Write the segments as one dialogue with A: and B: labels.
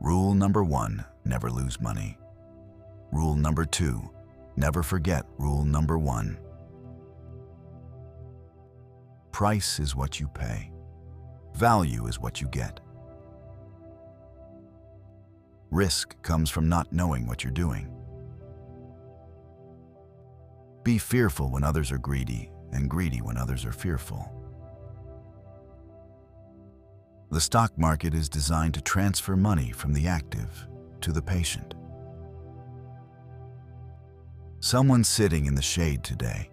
A: Rule number 1, never lose money. Rule number 2, never forget rule number 1. Price is what you pay. Value is what you get. Risk comes from not knowing what you're doing. Be fearful when others are greedy, and greedy when others are fearful. The stock market is designed to transfer money from the active to the patient. Someone's sitting in the shade today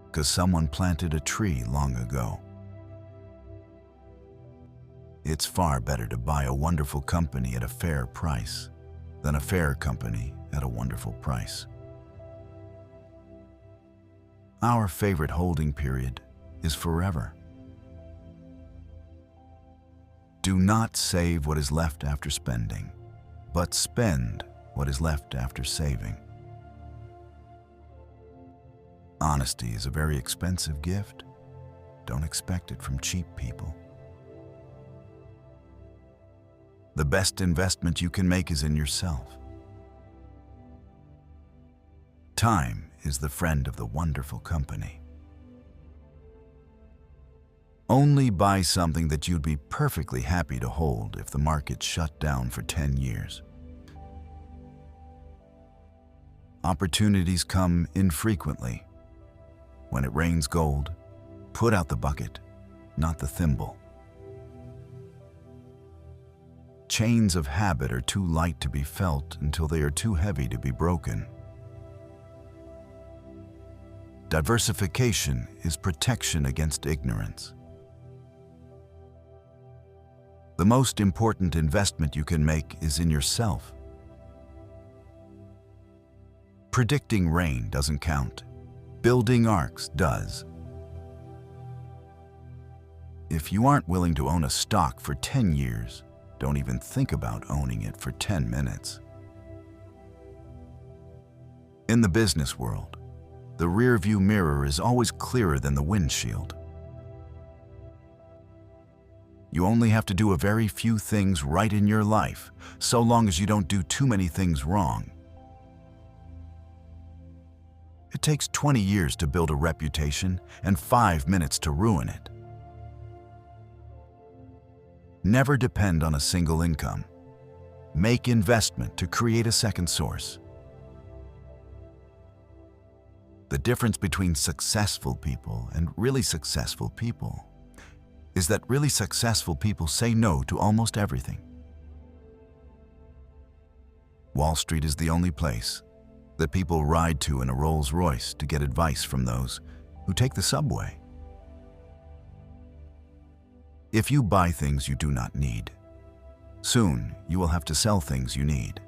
A: because someone planted a tree long ago. It's far better to buy a wonderful company at a fair price than a fair company at a wonderful price. Our favorite holding period is forever. Do not save what is left after spending, but spend what is left after saving. Honesty is a very expensive gift. Don't expect it from cheap people. The best investment you can make is in yourself. Time is the friend of the wonderful company. Only buy something that you'd be perfectly happy to hold if the market shut down for 10 years. Opportunities come infrequently. When it rains gold, put out the bucket, not the thimble. Chains of habit are too light to be felt until they are too heavy to be broken. Diversification is protection against ignorance. The most important investment you can make is in yourself. Predicting rain doesn't count. Building arcs does. If you aren't willing to own a stock for 10 years, don't even think about owning it for 10 minutes. In the business world, the rearview mirror is always clearer than the windshield. You only have to do a very few things right in your life, so long as you don't do too many things wrong. It takes 20 years to build a reputation and 5 minutes to ruin it. Never depend on a single income. Make investment to create a second source. The difference between successful people and really successful people is that really successful people say no to almost everything. Wall Street is the only place that people ride to in a Rolls Royce to get advice from those who take the subway. If you buy things you do not need, soon you will have to sell things you need.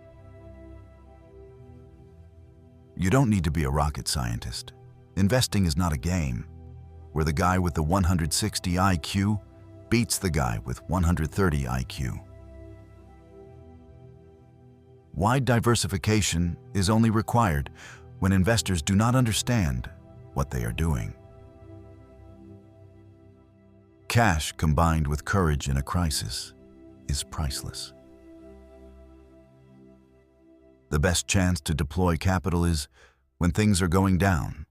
A: You don't need to be a rocket scientist. Investing is not a game where the guy with the 160 IQ beats the guy with 130 IQ. Wide diversification is only required when investors do not understand what they are doing. Cash combined with courage in a crisis is priceless. The best chance to deploy capital is when things are going down,